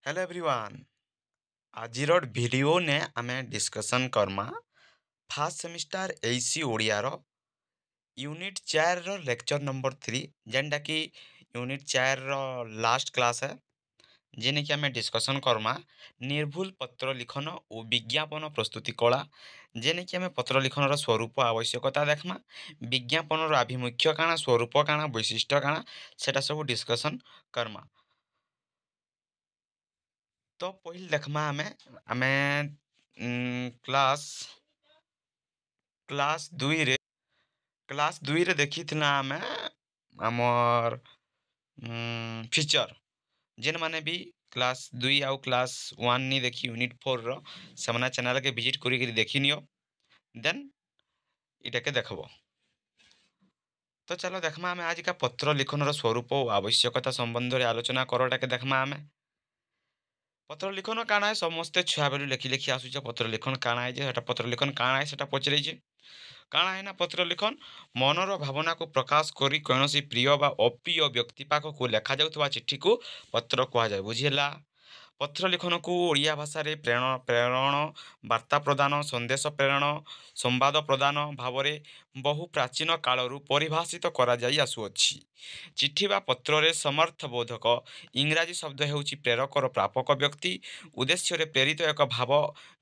Hello everyone. आजिर video ने आमे discussion करमा फास्ट सेमिस्टर एसी ओडिया रो यूनिट 4 रो लेक्चर नंबर 3 जेनटा कि यूनिट 4 रो लास्ट क्लास है जेने कि आमे डिस्कशन करमा निर्भुल पत्र लिखन और विज्ञापन प्रस्तुति कला जेने कि आमे पत्र लिखन रो स्वरूप आवश्यकता देखमा विज्ञापन रो आभिमुख्य काना स्वरूप काना वैशिष्ट्य काना सेटा सब डिस्कशन करमा। तो पहले देखमा आमे आमे क्लास क्लास 2 रे देखिथिला आमे हमर फीचर जेन माने भी क्लास 2 आउ क्लास 1 नी देखी यूनिट 4 रो semana चैनल के विजिट करी करी देखी नियो देन इटा के देखबो। तो चलो देखमा आमे आज का पत्र लिखन रो स्वरूप और आवश्यकता संबंध रे आलोचना करोटा के देखमा आमे पत्र लिखन काना है समस्ते छुआ बेलु लेखि लेखि आसुचे पत्र लिखन काना है जे हेटा पत्र लिखन काना है सेटा पचरे जे काना है ना पत्र लिखन मनर भावना को प्रकाश करी कौनसी प्रिय बा अप्रिय व्यक्ति पाखक लेखा जाउथबा चिट्ठी को पत्र कहा जाय बुझिला। पत्र लिखन को ओडिया भाषा रे प्रेरण प्रेरण वार्ता प्रदान संदेश प्रेरण संवाद प्रदान भाव रे बहु प्राचीन कालरू परिभाषित करा जाई आसुअछि। चिट्ठी बा पत्र रे समर्थ बोधक इंग्राजी शब्द हेउछि प्रेरकर प्रापक व्यक्ति उद्देश्य रे प्रेरित एक भाव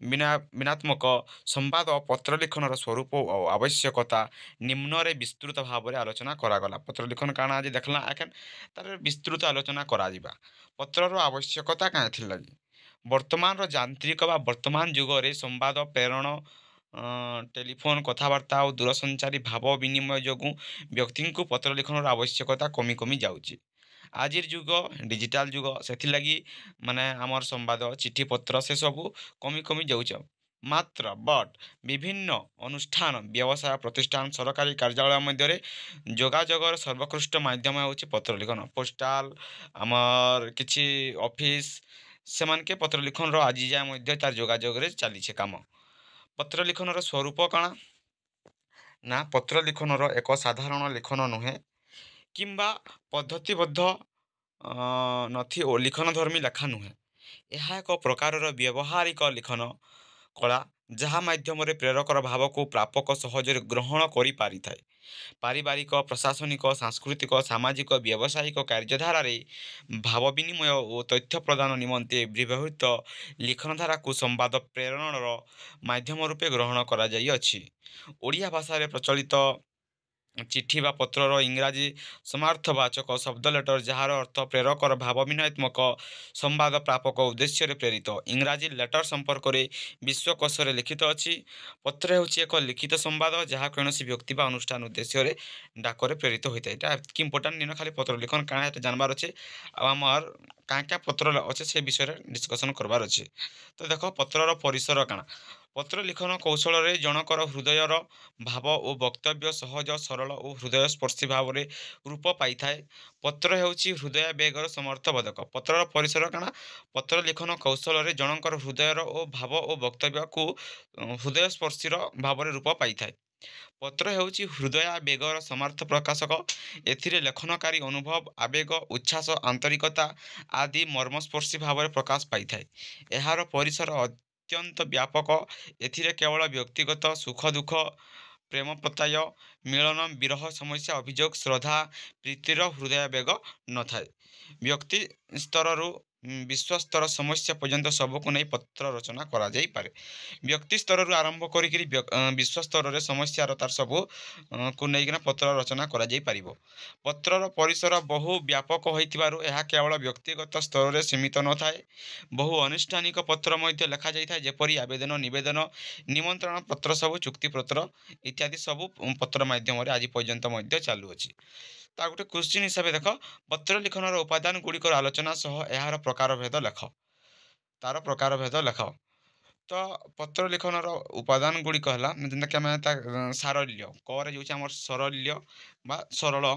विनात्मक संवाद पत्र लिखन स्वरूप और आवश्यकता निम्न रे विस्तृत भाव रे आलोचना करागला। पत्र लिखन काना आज देखला एखन तार विस्तृत आलोचना करा जिबा। पत्र रो आवश्यकता काहे थिलागी वर्तमान रो यांत्रिक बा वर्तमान युग रे संवाद प्रेरण टेलीफोन कथबार्ता और दूरसंचारी भाव विनिमय जोगु व्यक्ति को पत्र लिखन आवश्यकता कमी कमी जाउची। आजिर जुग डिजिटाल जुग से लगी माने आमर संवाद चिठी पत्र से सबू कमी कमी जाउछ मात्र बट विभिन्न अनुष्ठान व्यवसाय प्रतिष्ठान सरकारी कार्यालय मध्य जोगाजोगर सर्वोत्कृष्ट माध्यम होछि पत्र लिखन पोस्टाल आमर किछि ऑफिस से मन के पत्र लिखन रो आज जाय मध्य तार जोगाजोग रे चली छे काम। पत्र लिखन रो स्वरूप काना ना पत्र लिखन रो एक साधारण लिखन नुहे किंबा पद्धतिबद्ध नथी ओ लिखन धर्मी लेखा नुहे यह एक प्रकार व्यवहारिक लिखन कला जहाँ माध्यम प्रेरकर भाव को प्रापक सहजरे ग्रहण करि पारि थाए। पारिवारिक प्रशासनिक सांस्कृतिक सामाजिक व्यावसायिक कार्यधारा रे भाव विनिमय और तथ्य प्रदान निमंते व्यवहृत लिखनधारा को संवाद प्रेरण माध्यम रूपे ग्रहण करा जाई अछि। ओडिया भाषा रे प्रचलित चिट्ठी बा पत्रर इंग्राजी समार्थवाचक शब्द लेटर जार अर्थ प्रेरकर भाव विनयात्मक संवाद प्रापक उद्देश्य रे प्रेरित इंग्राजी लेटर संपर्क रे विश्वकोश रे लिखित अछि। पत्र हेउछि एक लिखित संवाद जहाँ कौनसी व्यक्ति बा अनुष्ठान उद्देश्य रे डाक रे प्रेरित होइता। एटा कि इम्पोर्टेंट निन खाली पत्र लिखन काना एटा जानबार अछि आ हमर काका पत्र अछि से विषय रे डिस्कशन करबार अछि। तो देखो पत्रर परिसर काना पत्र लिखन कौशल रे जनकर हृदयर भाव और वक्तव्य सहज सरल और हृदयस्पर्शी भाव रे रूप पाई थाए। पत्र हेउछि हृदय बेगर समर्थबोधक पत्रर परिसर काना पत्र लिखन कौशल रे जनकर हृदयर और भाव और वक्तव्य को हृदयस्पर्शी भाव रे रूप पाई थाए। पत्र हेउछि हृदय बेगर समर्थ प्रकाशक एथिरे लेखनकारी अनुभव आवेग उच्छ्वास आंतरिकता आदि मर्मस्पर्शी भाव रे प्रकाश पाई थाए। एहार परिसर अत्यंत व्यापक एथिरे केवल व्यक्तिगत सुख दुख प्रेम प्रत्यय मिलन विरह समस्या अभियोग श्रद्धा प्रीतिर हृदय बेग न थाए। व्यक्ति स्तर विश्व स्तर समस्या पर्यंत सबको नहीं पत्र रचना करा जाई पारे। व्यक्ति स्तर आरंभ करी विश्व स्तर रे समस्या तार सबू को नहीं पत्र रचना करा जाई पारिबो। पत्रर परिसर बहु व्यापक होइतिबारु एहा केवल व्यक्तिगत स्तर रे सीमित न थाए बहु अनुष्ठानिक पत्र मध्य लिखा जाई थाए जेपरि आवेदन निवेदन निमंत्रण पत्र सब चुक्ति पत्र इत्यादि सब पत्र माध्यम रे आज पर्यंत मध्य चालू अछि। ता गोटे क्वेश्चन हिसाब से देख पत्र लिखन उपादान गुड़िकर आलोचना सह यार प्रकार भेद लेख तार प्रकार भेद लेख। तो पत्र लिखन उपादान गुड़िक है जेनटाक आम सारल्य क जो आम सरल्य बा सरल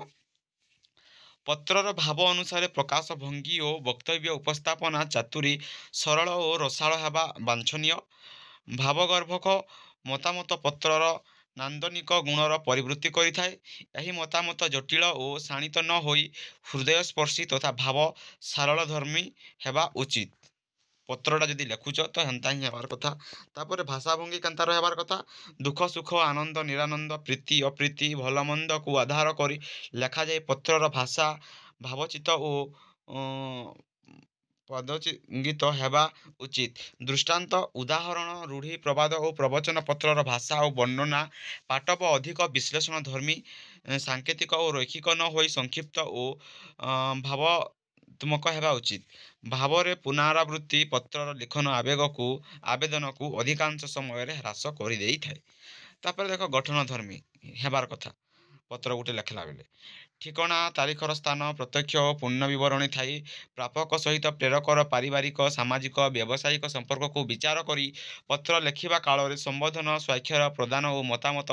पत्रर भाव अनुसार प्रकाश भंगी और वक्तव्य उपस्थापना चातुरी सरल और रसाल हेबा बांछनीय भावगर्भक मतामत पत्रर नांदनिक गुणर परिवृत्ति करिथाए। एही मतामत जटिल और शाणित न होई हृदयस्पर्शी तथा भाव सारल धर्मी हेबा उचित। ପତ୍ରଟା ଯଦି ଲେଖୁଛ ତ ହେନ୍ତା ହିଁ ହେବାର୍ କଥା। ତାପରେ ଭାଷା ଭଙ୍ଗୀ କେନ୍ତା ରହିବାର୍ କଥା, ଦୁଃଖ ସୁଖ ଆନନ୍ଦ ନିରାନନ୍ଦ ପ୍ରୀତି ଅପ୍ରୀତି ଭଲ ମନ୍ଦକୁ ଆଧାର କରି ଲେଖାଯାଏ। ପତ୍ରର ଭାଷା ଭାବଚିତ ଓ ପଦଚିଙ୍ଗିତ ହେବା ଉଚିତ। ଦୃଷ୍ଟାନ୍ତ ଉଦାହରଣ ରୂଢ଼ି ପ୍ରବାଦ ଓ ପ୍ରବଚନ ପତ୍ରର ଭାଷା ଓ ବର୍ଣ୍ଣନା ପାଟବ ଅଧିକ ବିଶ୍ଳେଷଣ ଧର୍ମୀ ସାଙ୍କେତିକ ଓ ରୈଖିକ ନ ହୋଇ ସଂକ୍ଷିପ୍ତ ଓ ଭାବତ୍ମକ ହେବା ଉଚିତ। ଭାବରେ ପୁନରାବୃତ୍ତି ପତ୍ରର ଲିଖନ ଆବେଦନକୁ ଅଧିକାଂଶ ସମୟରେ ହ୍ରାସ କରିଦେଇଥାଏ। ତାପରେ ଦେଖ ଗଠନ ଧର୍ମୀ ହେବାର କଥା ପତ୍ର ଗୋଟେ ଲେଖିଲା ବେଳେ ଠିକଣା ତାରିଖର ସ୍ଥାନ ପ୍ରତ୍ୟକ୍ଷ ଓ ପୂର୍ଣ୍ଣ ବିବରଣୀ ଥାଇ ପ୍ରାପକ ସହିତ ପ୍ରେରକର ପାରିବାରିକ ସାମାଜିକ ବ୍ୟବସାୟିକ ସମ୍ପର୍କକୁ ବିଚାର କରି ପତ୍ର ଲେଖିବା କାଳରେ ସମ୍ବୋଧନ ସ୍ୱାକ୍ଷର ପ୍ରଦାନ ଓ ମତାମତ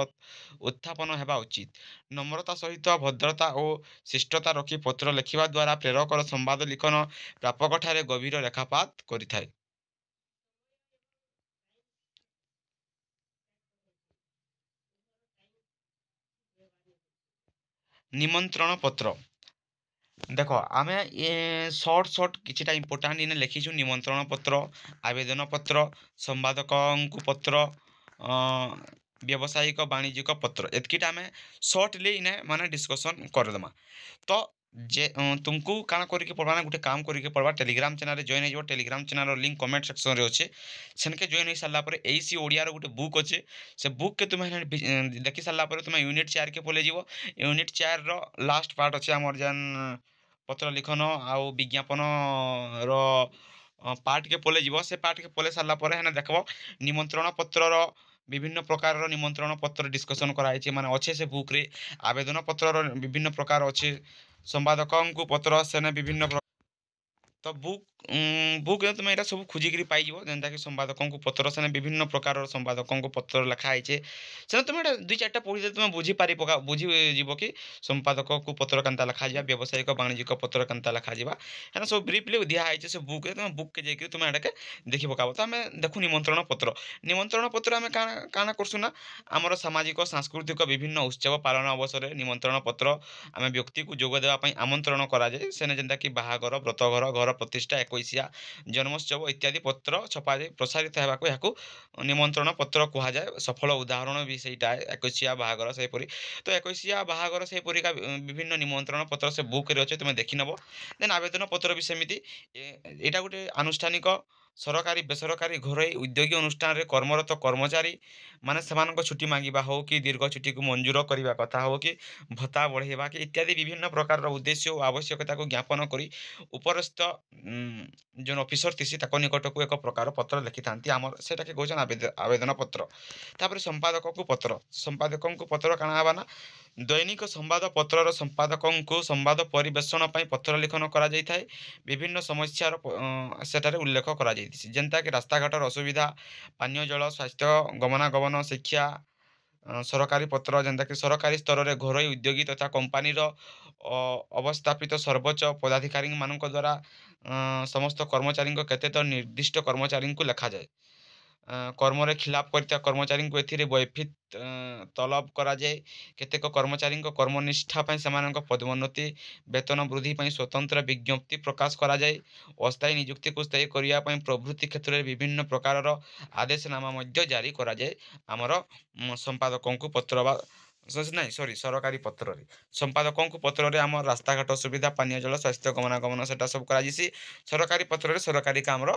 ଉତ୍ଥାପନ ହେବା ଉଚିତ। ନମ୍ରତା ସହିତ ଭଦ୍ରତା ଓ ଶିଷ୍ଟତା ରଖି ପତ୍ର ଲେଖିବା ଦ୍ୱାରା ପ୍ରେରକର ସମ୍ବାଦ ଲିଖନ ପ୍ରାପକଠାରେ ଗଭୀର ରେଖାପାତ କରିଥାଏ। ନିମନ୍ତ୍ରଣ ପତ୍ର ଦେଖ ଆମେ ସର୍ଟ କିଛିଟା ଇମ୍ପୋର୍ଟାଣ୍ଟ ଇନେ ଲେଖିଛୁ। ନିମନ୍ତ୍ରଣ ପତ୍ର, ଆବେଦନ ପତ୍ର, ସମ୍ବାଦକଙ୍କୁ ପତ୍ର, ବ୍ୟବସାୟିକ ବାଣିଜ୍ୟିକ ପତ୍ର, ଏତ୍କିଟା ଆମେ ସର୍ଟଲି ଇନେ ମାନେ ଡିସ୍କସନ୍ କରିଦେମା। ତ ଯେ ତୁମକୁ କାଣା କରିକି ପଡ଼ବା ନା ଗୋଟେ କାମ କରିକି ପଡ଼ବା, ଟେଲିଗ୍ରାମ ଚ୍ୟାନେଲରେ ଜଏନ୍ ହେଇଯିବ। ଟେଲିଗ୍ରାମ ଚ୍ୟାନେଲର ଲିଙ୍କ୍ କମେଣ୍ଟ ସେକ୍ସନରେ ଅଛି। ସେନକେ ଜଏନ୍ ହେଇ ସାରିଲା ପରେ ଏଇସି ଓଡ଼ିଆର ଗୋଟେ ବୁକ୍ ଅଛି। ସେ ବୁକ୍କେ ତୁମେ ଦେଖି ସାରିଲା ପରେ ତୁମେ ୟୁନିଟ୍ 4କେ ପଲେଇଯିବ। ୟୁନିଟ୍ 4ର ଲାଷ୍ଟ ପାର୍ଟ ଅଛି ଆମର ଯେନ୍ ପତ୍ର ଲିଖନ ଆଉ ବିଜ୍ଞାପନର ପାର୍ଟକେ ପଲେଇଯିବ। ସେ ପାର୍ଟକେ ପଲେଇ ସାରିଲା ପରେ ହେନେ ଦେଖବ ନିମନ୍ତ୍ରଣ ପତ୍ରର ବିଭିନ୍ନ ପ୍ରକାରର ନିମନ୍ତ୍ରଣ ପତ୍ର ଡିସ୍କସନ୍ କରାହେଇଛି, ମାନେ ଅଛେ ସେ ବୁକ୍ରେ। ଆବେଦନ ପତ୍ରର ବିଭିନ୍ନ ପ୍ରକାର ଅଛି। ସମ୍ବାଦକଙ୍କୁ ପତ୍ର ସେନେ ବିଭିନ୍ନ ତ ବୁକ୍ରେ ତୁମେ ଏଇଟା ସବୁ ଖୋଜିକିରି ପାଇଯିବ। ଯେନ୍ତାକି ସମ୍ବାଦକଙ୍କୁ ପତ୍ର ସେନେ ବିଭିନ୍ନ ପ୍ରକାରର ସମ୍ବାଦକଙ୍କୁ ପତ୍ର ଲେଖା ହେଇଛେ। ସେନେ ତୁମେ ଏଇଟା 2-4ଟା ପଢ଼ିଦେଲେ ତୁମେ ବୁଝିଯିବ କି ସମ୍ପାଦକକୁ ପତ୍ର କେନ୍ତା ଲେଖାଯିବା, ବ୍ୟବସାୟିକ ବାଣିଜ୍ୟିକ ପତ୍ର କେନ୍ତା ଲେଖାଯିବା। ହେନେ ସବୁ ବ୍ରିଫଲି ଦିଆ ହେଇଛେ ସେ ବୁକ୍ରେ। ତୁମେ ବୁକ୍କେ ଯାଇକିରି ତୁମେ ଏଟାକେ ଦେଖି ପକାବ। ତ ଆମେ ଦେଖୁ ନିମନ୍ତ୍ରଣ ପତ୍ର। ନିମନ୍ତ୍ରଣ ପତ୍ର ଆମେ କାଣା କରସୁଁ ନା ଆମର ସାମାଜିକ ସାଂସ୍କୃତିକ ବିଭିନ୍ନ ଉତ୍ସବ ପାଳନ ଅବସରରେ ନିମନ୍ତ୍ରଣ ପତ୍ର ଆମେ ବ୍ୟକ୍ତିକୁ ଯୋଗ ଦେବା ପାଇଁ ଆମନ୍ତ୍ରଣ କରାଯାଏ। ସେନେ ଯେନ୍ତାକି ବାହାଘର, ବ୍ରତଘର, ଘର ପ୍ରତିଷ୍ଠା, ଏକୋଇଶିଆ, ଜନ୍ମୋତ୍ସବ ଇତ୍ୟାଦି ପତ୍ର ଛପାଯାଇ ପ୍ରସାରିତ ହେବାକୁ ଏହାକୁ ନିମନ୍ତ୍ରଣ ପତ୍ର କୁହାଯାଏ। ସଫଳ ଉଦାହରଣ ବି ସେଇଟା ଏକୋଇଶିଆ ବାହାଘର ସେହିପରି। ତ ଏକୋଇଶିଆ ବାହାଘର ସେହିପରିକା ବିଭିନ୍ନ ନିମନ୍ତ୍ରଣ ପତ୍ର ସେ ବୁକ୍ରେ ଅଛି, ତୁମେ ଦେଖିନେବ। ଦେନ୍ ଆବେଦନ ପତ୍ର ବି ସେମିତି। ଏଇଟା ଗୋଟେ ଆନୁଷ୍ଠାନିକ ସରକାରୀ ବେସରକାରୀ ଘରୋଇ ଉଦ୍ୟୋଗୀ ଅନୁଷ୍ଠାନରେ କର୍ମରତ କର୍ମଚାରୀ ମାନେ ସେମାନଙ୍କ ଛୁଟି ମାଗିବା ହେଉ କି ଦୀର୍ଘ ଛୁଟିକୁ ମଞ୍ଜୁର କରିବା କଥା ହେଉ କି ଭତ୍ତା ବଢ଼େଇବା କି ଇତ୍ୟାଦି ବିଭିନ୍ନ ପ୍ରକାରର ଉଦ୍ଦେଶ୍ୟ ଓ ଆବଶ୍ୟକତାକୁ ଜ୍ଞାପନ କରି ଉପରସ୍ଥ ଯେନ୍ ଅଫିସର ଥିସି ତାଙ୍କ ନିକଟକୁ ଏକ ପ୍ରକାର ପତ୍ର ଲେଖିଥାନ୍ତି। ଆମର ସେଇଟାକେ କହୁଛନ୍ ଆବେଦନ ପତ୍ର। ତାପରେ ସମ୍ପାଦକଙ୍କୁ ପତ୍ର। ସମ୍ପାଦକଙ୍କୁ ପତ୍ର କାଣା ହେବା ନା ଦୈନିକ ସମ୍ବାଦ ପତ୍ରର ସମ୍ପାଦକଙ୍କୁ ସମ୍ବାଦ ପରିବେଷଣ ପାଇଁ ପତ୍ର ଲିଖନ କରାଯାଇଥାଏ। ବିଭିନ୍ନ ସମସ୍ୟାର ସେଠାରେ ଉଲ୍ଲେଖ କରାଯାଇଥିସି, ଯେନ୍ତାକି ରାସ୍ତାଘାଟର ଅସୁବିଧା, ପାନୀୟ ଜଳ, ସ୍ୱାସ୍ଥ୍ୟ, ଗମନାଗମନ, ଶିକ୍ଷା, ସରକାରୀ ପତ୍ର ଯେନ୍ତାକି ସରକାରୀ ସ୍ତରରେ ଘରୋଇ ଉଦ୍ୟୋଗୀ ତଥା କମ୍ପାନୀର ଅବସ୍ଥାପିତ ସର୍ବୋଚ୍ଚ ପଦାଧିକାରୀମାନଙ୍କ ଦ୍ୱାରା ସମସ୍ତ କର୍ମଚାରୀଙ୍କ କେତେକ ନିର୍ଦ୍ଦିଷ୍ଟ କର୍ମଚାରୀଙ୍କୁ ଲେଖାଯାଏ। କର୍ମରେ ଖିଲାପ କରିଥିବା କର୍ମଚାରୀଙ୍କୁ ଏଥିରେ ବୈଫିତ ତଲବ କରାଯାଏ। କେତେକ କର୍ମଚାରୀଙ୍କ କର୍ମନିଷ୍ଠା ପାଇଁ ସେମାନଙ୍କ ପଦୋନ୍ନତି, ବେତନ ବୃଦ୍ଧି ପାଇଁ ସ୍ୱତନ୍ତ୍ର ବିଜ୍ଞପ୍ତି ପ୍ରକାଶ କରାଯାଏ। ଅସ୍ଥାୟୀ ନିଯୁକ୍ତିକୁ ସ୍ଥାୟୀ କରିବା ପାଇଁ ପ୍ରଭୃତି କ୍ଷେତ୍ରରେ ବିଭିନ୍ନ ପ୍ରକାରର ଆଦେଶନାମା ମଧ୍ୟ ଜାରି କରାଯାଏ ଆମର ସମ୍ପାଦକଙ୍କୁ ପତ୍ର ବା ସରକାରୀ ପତ୍ରରେ। ସମ୍ପାଦକଙ୍କୁ ପତ୍ରରେ ଆମର ରାସ୍ତାଘାଟ ସୁବିଧା, ପାନୀୟ ଜଳ, ସ୍ୱାସ୍ଥ୍ୟ, ଗମନାଗମନ ସେଟା ସବୁ କରାଯାଇସି। ସରକାରୀ ପତ୍ରରେ ସରକାରୀ କାମର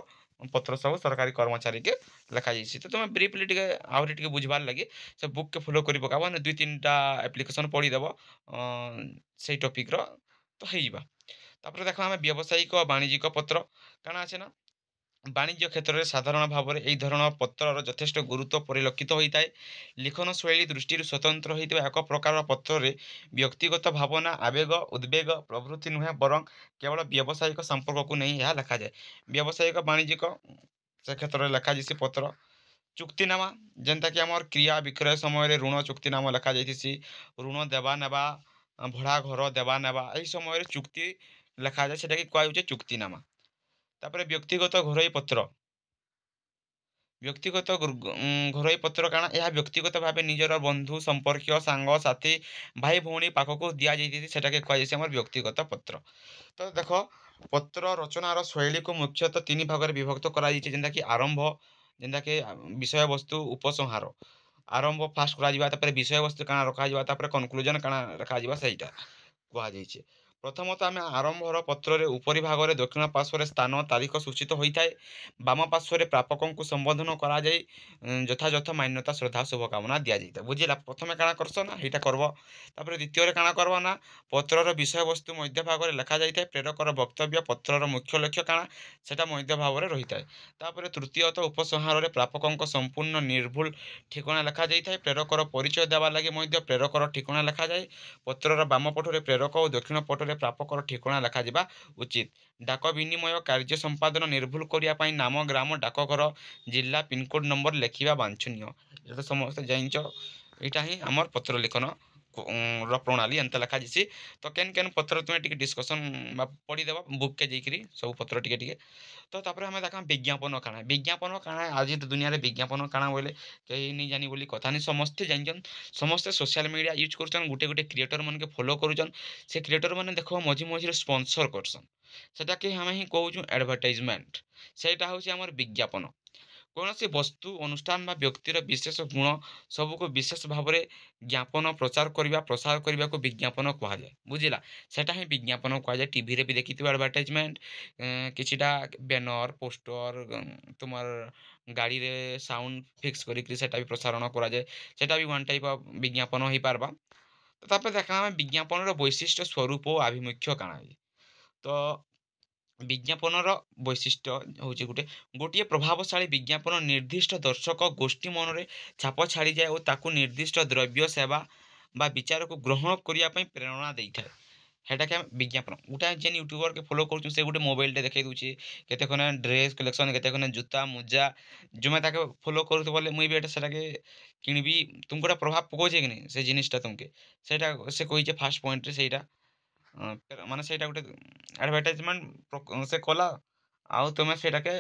ପତ୍ର ସବୁ ସରକାରୀ କର୍ମଚାରୀକେ ଲେଖାଯାଇସି। ତ ତୁମେ ବ୍ରିଫଲି ଟିକେ ଆହୁରି ଟିକେ ବୁଝବାର୍ ଲାଗି ସେ ବୁକ୍କେ ଫଲୋ କରି ପକାବ। 2-3ଟା ଆପ୍ଲିକେସନ୍ ପଢ଼ିଦେବ ସେଇ ଟପିକ୍ର, ତ ହେଇଯିବା। ତାପରେ ଦେଖ ଆମେ ବ୍ୟବସାୟିକ ବାଣିଜ୍ୟିକ ପତ୍ର କାଣା ଅଛି ନା ବାଣିଜ୍ୟ କ୍ଷେତ୍ରରେ ସାଧାରଣ ଭାବରେ ଏହି ଧରଣର ପତ୍ରର ଯଥେଷ୍ଟ ଗୁରୁତ୍ୱ ପରିଲକ୍ଷିତ ହୋଇଥାଏ। ଲିଖନ ଶୈଳୀ ଦୃଷ୍ଟିରୁ ସ୍ୱତନ୍ତ୍ର ହୋଇଥିବା ଏକ ପ୍ରକାର ପତ୍ରରେ ବ୍ୟକ୍ତିଗତ ଭାବନା, ଆବେଗ, ଉଦ୍ବେଗ ପ୍ରଭୃତି ନୁହେଁ ବରଂ କେବଳ ବ୍ୟବସାୟିକ ସମ୍ପର୍କକୁ ନେଇ ଏହା ଲେଖାଯାଏ। ବ୍ୟବସାୟିକ ବାଣିଜ୍ୟିକ ସେ କ୍ଷେତ୍ରରେ ଲେଖାଯାଇସି ପତ୍ର। ଚୁକ୍ତିନାମା ଯେନ୍ତାକି ଆମର କ୍ରିୟା ବିକ୍ରୟ ସମୟରେ ଋଣ ଚୁକ୍ତିନାମା ଲେଖାଯାଇଥିସି। ଋଣ ଦେବା ନେବା, ଭଡ଼ା ଘର ଦେବା ନେବା ଏହି ସମୟରେ ଚୁକ୍ତି ଲେଖାଯାଏ, ସେଟାକି କୁହାଯାଉଛି ଚୁକ୍ତିନାମା। ତାପରେ ବ୍ୟକ୍ତିଗତ ଘରୋଇ ପତ୍ର। ବ୍ୟକ୍ତିଗତ ଘରୋଇ ପତ୍ର କାଣା ଏହା ବ୍ୟକ୍ତିଗତ ଭାବେ ନିଜର ବନ୍ଧୁ ସମ୍ପର୍କୀୟ ସାଙ୍ଗସାଥି ଭାଇ ଭଉଣୀ ପାଖକୁ ଦିଆଯାଇଥିସି, ସେଟାକେ କୁହାଯାଇସି ଆମର ବ୍ୟକ୍ତିଗତ ପତ୍ର। ତ ଦେଖ ପତ୍ର ରଚନାର ଶୈଳୀକୁ ମୁଖ୍ୟତଃ 3 ଭାଗରେ ବିଭକ୍ତ କରାଯାଇଚି ଯେନ୍ଟାକି ଆରମ୍ଭ, ଯେନ୍ଟାକି ବିଷୟବସ୍ତୁ ଉପସଂହାର। ଆରମ୍ଭ ଫାର୍ଷ୍ଟ କରାଯିବା, ତାପରେ ବିଷୟବସ୍ତୁ କାଣା ରଖାଯିବା, ତାପରେ କନକ୍ଲୁଜନ୍ କାଣା ରଖାଯିବା ସେଇଟା କୁହାଯାଇଛେ। ପ୍ରଥମତଃ ଆମେ ଆରମ୍ଭର ପତ୍ରରେ ଉପରି ଭାଗରେ ଦକ୍ଷିଣ ପାର୍ଶ୍ୱରେ ସ୍ଥାନ ତାରିଖ ସୂଚିତ ହୋଇଥାଏ। ବାମ ପାର୍ଶ୍ୱରେ ପ୍ରାପକଙ୍କୁ ସମ୍ବୋଧନ କରାଯାଇ ଯଥାଯଥ ମାନ୍ୟତା ଶ୍ରଦ୍ଧା ଶୁଭକାମନା ଦିଆଯାଇଥାଏ। ବୁଝିଲା? ପ୍ରଥମେ କାଣା କରସ ନା ହେଇଟା କରବ। ତାପରେ ଦ୍ୱିତୀୟରେ କାଣା କରବ ନା ପତ୍ରର ବିଷୟବସ୍ତୁ ମଧ୍ୟ ଭାଗରେ ଲେଖାଯାଇଥାଏ। ପ୍ରେରକର ବକ୍ତବ୍ୟ, ପତ୍ରର ମୁଖ୍ୟ ଲକ୍ଷ୍ୟ କାଣା ସେଟା ମଧ୍ୟ ଭାବରେ ରହିଥାଏ। ତାପରେ ତୃତୀୟତଃ ଉପସଂହାରରେ ପ୍ରାପକଙ୍କ ସମ୍ପୂର୍ଣ୍ଣ ନିର୍ଭୁଲ ଠିକଣା ଲେଖାଯାଇଥାଏ। ପ୍ରେରକର ପରିଚୟ ଦେବା ଲାଗି ମଧ୍ୟ ପ୍ରେରକର ଠିକଣା ଲେଖାଯାଏ। ପତ୍ରର ବାମ ପଟରେ ପ୍ରେରକ ଓ ଦକ୍ଷିଣ ପଟରେ ପ୍ରାପକର ଠିକଣା ଲେଖାଯିବା ଉଚିତ। ଡାକ ବିନିମୟ କାର୍ଯ୍ୟ ସମ୍ପାଦନ ନିର୍ଭୁଲ କରିବା ପାଇଁ ନାମ, ଗ୍ରାମ, ଡାକଘର, ଜିଲ୍ଲା, ପିନକୋଡ୍ ନମ୍ବର ଲେଖିବା ବାଞ୍ଛନୀୟ। ଏଟା ସମସ୍ତେ ଜାଣିଛ। ଏଇଟା ହିଁ ଆମର ପତ୍ର ଲିଖନ ର ପ୍ରଣାଳୀ ଏନ୍ତା ଲେଖାଯିସି। ତ କେନ୍ ପତ୍ର ତୁମେ ଟିକେ ଡିସ୍କସନ୍ ବା ପଢ଼ିଦେବ ବୁକ୍କେ ଯାଇକିରି ସବୁ ପତ୍ର ଟିକେ ଟିକେ। ତ ତାପରେ ଆମେ ଦେଖାଁ ବିଜ୍ଞାପନ କାଣା। ବିଜ୍ଞାପନ କାଣା ଆଜି ଦୁନିଆରେ ବିଜ୍ଞାପନ କାଣା ବୋଇଲେ କେହି ନି ଜାନି ବୋଲି କଥା ନି, ସମସ୍ତେ ଜାଣିଛନ୍। ସମସ୍ତେ ସୋସିଆଲ ମିଡ଼ିଆ ୟୁଜ୍ କରୁଛନ୍, ଗୁଟେ କ୍ରିଏଟର ମାନକେ ଫଲୋ କରୁଛନ୍। ସେ କ୍ରିଏଟର ମାନେ ଦେଖ ମଝିରେ ସ୍ପନ୍ସର କରସନ୍, ସେଟାକେ ଆମେ ହିଁ କହୁଛୁ ଆଡ଼ଭର୍ଟାଇଜମେଣ୍ଟ। ସେଇଟା ହେଉଛି ଆମର ବିଜ୍ଞାପନ। କୌଣସି ବସ୍ତୁ, ଅନୁଷ୍ଠାନ ବା ବ୍ୟକ୍ତିର ବିଶେଷ ଗୁଣ ସବୁକୁ ବିଶେଷ ଭାବରେ ଜ୍ଞାପନ ପ୍ରଚାର କରିବା, ପ୍ରସାର କରିବାକୁ ବିଜ୍ଞାପନ କୁହାଯାଏ। ବୁଝିଲା? ସେଟା ହିଁ ବିଜ୍ଞାପନ କୁହାଯାଏ। ଟିଭିରେ ବି ଦେଖିଥିବ ଆଡ଼ଭର୍ଟାଇଜମେଣ୍ଟ, କିଛିଟା ବ୍ୟାନର, ପୋଷ୍ଟର, ତୁମର ଗାଡ଼ିରେ ସାଉଣ୍ଡ ଫିକ୍ସ କରିକି ସେଟା ବି ପ୍ରସାରଣ କରାଯାଏ। ସେଟା ବି ୱାନ୍ ଟାଇପ୍ ଅଫ୍ ବିଜ୍ଞାପନ ହେଇପାରବା। ତ ତାପରେ ଦେଖା ଆମେ ବିଜ୍ଞାପନର ବୈଶିଷ୍ଟ୍ୟ, ସ୍ୱରୂପ ଓ ଆଭିମୁଖ୍ୟ କାଣା। ତ ବିଜ୍ଞାପନର ବୈଶିଷ୍ଟ୍ୟ ହେଉଛି ଗୋଟିଏ ପ୍ରଭାବଶାଳୀ ବିଜ୍ଞାପନ ନିର୍ଦ୍ଦିଷ୍ଟ ଦର୍ଶକ ଗୋଷ୍ଠୀ ମନରେ ଛାପ ଛାଡ଼ିଯାଏ ଓ ତାକୁ ନିର୍ଦ୍ଦିଷ୍ଟ ଦ୍ରବ୍ୟ, ସେବା ବା ବିଚାରକୁ ଗ୍ରହଣ କରିବା ପାଇଁ ପ୍ରେରଣା ଦେଇଥାଏ। ହେଟାକେ ଆମେ ବିଜ୍ଞାପନ। ଗୋଟେ ଯେନ୍ ୟୁଟ୍ୟୁବରକେ ଫଲୋ କରୁଛୁ ସେ ଗୋଟେ ମୋବାଇଲଟେ ଦେଖାଇ ଦେଉଛି, କେତେ ଖନେ ଡ୍ରେସ୍ କଲେକ୍ସନ୍, କେତେ ଖନେ ଜୁତା ମୁଜା, ଜୁମେ ତାକେ ଫଲୋ କରୁଥିବ ବୋଲେ ମୁଇଁ ବି ଏଟା ସେଟାକେ କିଣିବି। ତୁମକୁ ଗୋଟେ ପ୍ରଭାବ ପକାଉଛେ କି ନାହିଁ ସେ ଜିନିଷଟା ତୁମକେ, ସେଇଟା ସେ କହିଛେ ଫାର୍ଷ୍ଟ ପଏଣ୍ଟରେ ସେଇଟା। ମାନେ ସେଇଟା ଗୋଟେ ଆଡ଼ଭର୍ଟାଇଜମେଣ୍ଟ ସେ କଲା, ଆଉ ତୁମେ ସେଇଟାକେ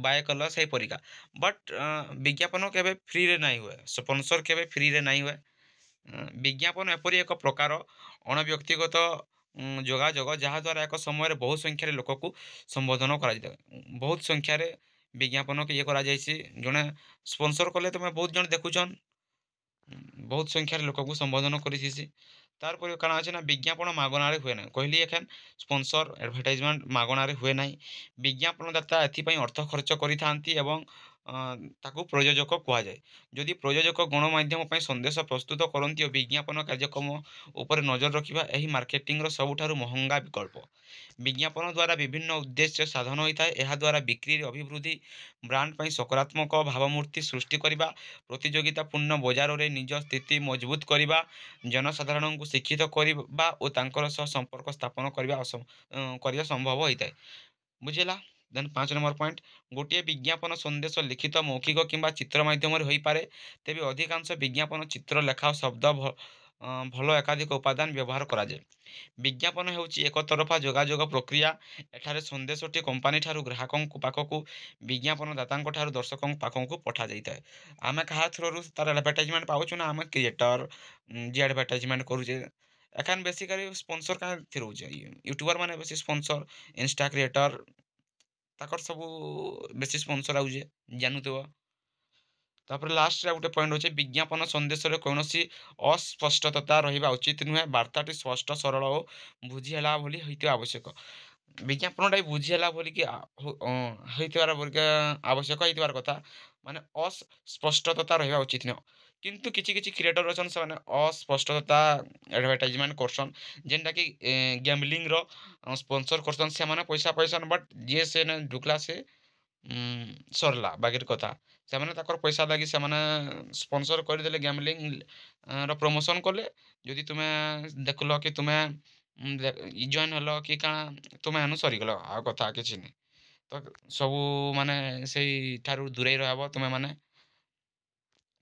ବାଏ କଲ ସେଇ ପରିକା। ବଟ୍ ବିଜ୍ଞାପନ କେବେ ଫ୍ରିରେ ନାଇଁ ହୁଏ, ସ୍ପନ୍ସର କେବେ ଫ୍ରିରେ ନାଇଁ ହୁଏ। ବିଜ୍ଞାପନ ଏପରି ଏକ ପ୍ରକାର ଅଣବ୍ୟକ୍ତିଗତ ଯୋଗାଯୋଗ ଯାହାଦ୍ୱାରା ଏକ ସମୟରେ ବହୁ ସଂଖ୍ୟାରେ ଲୋକକୁ ସମ୍ବୋଧନ କରାଯାଇଥାଏ। ବହୁତ ସଂଖ୍ୟାରେ ବିଜ୍ଞାପନକୁ ଇଏ କରାଯାଇଛି। ଜଣେ ସ୍ପନ୍ସର କଲେ ତୁମେ ବହୁତ ଜଣ ଦେଖୁଛନ୍, ବହୁତ ସଂଖ୍ୟାରେ ଲୋକକୁ ସମ୍ବୋଧନ କରିଥିସି। ତାରପରେ କାଣା ଅଛି ନା ବିଜ୍ଞାପନ ମାଗଣାରେ ହୁଏ ନାହିଁ। କହିଲି ଏଖେନ୍ ସ୍ପନ୍ସର ଆଡ଼ଭର୍ଟାଇଜମେଣ୍ଟ ମାଗଣାରେ ହୁଏ ନାହିଁ। ବିଜ୍ଞାପନଦାତା ଏଥିପାଇଁ ଅର୍ଥ ଖର୍ଚ୍ଚ କରିଥାନ୍ତି ଏବଂ ତାକୁ ପ୍ରଯୋଜକ କୁହାଯାଏ। ଯଦି ପ୍ରଯୋଜକ ଗଣମାଧ୍ୟମ ପାଇଁ ସନ୍ଦେଶ ପ୍ରସ୍ତୁତ କରନ୍ତି ଓ ବିଜ୍ଞାପନ କାର୍ଯ୍ୟକ୍ରମ ଉପରେ ନଜର ରଖିବା ଏହି ମାର୍କେଟିଂର ସବୁଠାରୁ ମହଙ୍ଗା ବିକଳ୍ପ। ବିଜ୍ଞାପନ ଦ୍ୱାରା ବିଭିନ୍ନ ଉଦ୍ଦେଶ୍ୟ ସାଧନ ହୋଇଥାଏ। ଏହାଦ୍ୱାରା ବିକ୍ରିରେ ଅଭିବୃଦ୍ଧି, ବ୍ରାଣ୍ଡ ପାଇଁ ସକାରାତ୍ମକ ଭାବମୂର୍ତ୍ତି ସୃଷ୍ଟି କରିବା, ପ୍ରତିଯୋଗିତାପୂର୍ଣ୍ଣ ବଜାରରେ ନିଜ ସ୍ଥିତି ମଜବୁତ କରିବା, ଜନସାଧାରଣଙ୍କୁ ଶିକ୍ଷିତ କରିବା ଓ ତାଙ୍କର ସହ ସମ୍ପର୍କ ସ୍ଥାପନ କରିବା ସମ୍ଭବ ହୋଇଥାଏ। ବୁଝିଲା? ଦେନ୍ 5 ନମ୍ବର ପଏଣ୍ଟ, ଗୋଟିଏ ବିଜ୍ଞାପନ ସନ୍ଦେଶ ଲିଖିତ, ମୌଖିକ କିମ୍ବା ଚିତ୍ର ମାଧ୍ୟମରେ ହୋଇପାରେ। ତେବେ ଅଧିକାଂଶ ବିଜ୍ଞାପନ ଚିତ୍ର, ଲେଖା ଓ ଶବ୍ଦ ଭଲ ଏକାଧିକ ଉପାଦାନ ବ୍ୟବହାର କରାଯାଏ। ବିଜ୍ଞାପନ ହେଉଛି ଏକତରଫା ଯୋଗାଯୋଗ ପ୍ରକ୍ରିୟା। ଏଠାରେ ସନ୍ଦେଶଟି କମ୍ପାନୀଠାରୁ ଗ୍ରାହକଙ୍କ ପାଖକୁ, ବିଜ୍ଞାପନଦାତାଙ୍କ ଠାରୁ ଦର୍ଶକଙ୍କ ପାଖକୁ ପଠାଯାଇଥାଏ। ଆମେ କାହା ଥ୍ରୋରୁ ତାର ଆଡ଼ଭର୍ଟାଇଜମେଣ୍ଟ ପାଉଛୁ ନା ଆମେ କ୍ରିଏଟର ଯିଏ ଆଡ଼ଭର୍ଟାଇଜମେଣ୍ଟ କରୁଛେ। ଏଖାନ ବେସିକାଲି ସ୍ପନ୍ସର କାଁ ରହୁଛେ, ୟୁଟ୍ୟୁବର ମାନେ ବେଶୀ ସ୍ପନ୍ସର, ଇନଷ୍ଟା କ୍ରିଏଟର ତାଙ୍କର ସବୁ ବେଶୀ ସ୍ପନ୍ସର ଆଉଛେ, ଜାଣୁଥିବ। ତାପରେ ଲାଷ୍ଟରେ ଗୋଟେ ପଏଣ୍ଟ ହେଉଛି ବିଜ୍ଞାପନ ସନ୍ଦେଶରେ କୌଣସି ଅସ୍ପଷ୍ଟତା ରହିବା ଉଚିତ ନୁହେଁ। ବାର୍ତ୍ତାଟି ସ୍ପଷ୍ଟ, ସରଳ ଓ ବୁଝି ହେଲା ଭଳି ହୋଇଥିବା ଆବଶ୍ୟକ। ବିଜ୍ଞାପନଟା ବି ବୁଝି ହେଲା ବୋଲିକି ହେଇଥିବାର ବୋଲିକା ଆବଶ୍ୟକ ହେଇଥିବାର କଥା। ମାନେ ଅସ୍ପଷ୍ଟତା ରହିବା ଉଚିତ ନୁହଁ। କିନ୍ତୁ କିଛି କିଛି କ୍ରିଏଟର ଅଛନ୍ ସେମାନେ ଅସ୍ପଷ୍ଟତା ଆଡ଼ଭର୍ଟାଇଜମେଣ୍ଟ କରସନ୍, ଯେନ୍ଟାକି ଗ୍ୟାମ୍ବଲିଂର ସ୍ପନ୍ସର କରସନ୍। ସେମାନେ ପଇସା ପାଇସନ୍, ବଟ୍ ଯିଏ ସେ ଢୁକଲା ସେ ସରଲା ବାଗିର କଥା। ସେମାନେ ତାଙ୍କର ପଇସା ଲାଗି ସେମାନେ ସ୍ପନ୍ସର କରିଦେଲେ, ଗ୍ୟାମ୍ବଲିଂ ର ପ୍ରମୋସନ୍ କଲେ। ଯଦି ତୁମେ ଦେଖିଲ କି ତୁମେ ଜଏନ୍ ହେଲ କି କାଣା, ତୁମେ ଏନୁ ସରିଗଲ, ଆଉ କଥା କିଛି ନାହିଁ। ତ ସବୁ ମାନେ ସେଇଠାରୁ ଦୂରେଇ ରହିବ ତୁମେମାନେ।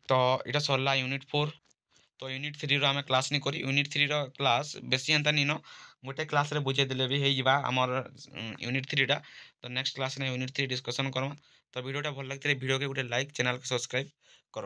ତ ଏଇଟା ସରିଲା ୟୁନିଟ୍ 4। ତ ୟୁନିଟ୍ 3ର ଆମେ କ୍ଲାସ୍ ନି କରି, ୟୁନିଟ୍ 3ର କ୍ଲାସ୍ ବେଶୀ ଏନ୍ତା ନିନ, ଗୋଟେ କ୍ଲାସ୍ରେ ବୁଝେଇ ଦେଲେ ବି ହେଇଯିବା ଆମର ୟୁନିଟ୍ 3ଟା। ତ ନେକ୍ସଟ କ୍ଲାସ୍ରେ ୟୁନିଟ୍ 3 ଡିସ୍କସନ୍ କର୍ମା। ତ ଭିଡ଼ିଓଟା ଭଲ ଲାଗିଥିଲେ ଭିଡ଼ିଓକେ ଗୋଟେ ଲାଇକ୍, ଚ୍ୟାନେଲ୍କୁ ସବସ୍କ୍ରାଇବ୍ କର।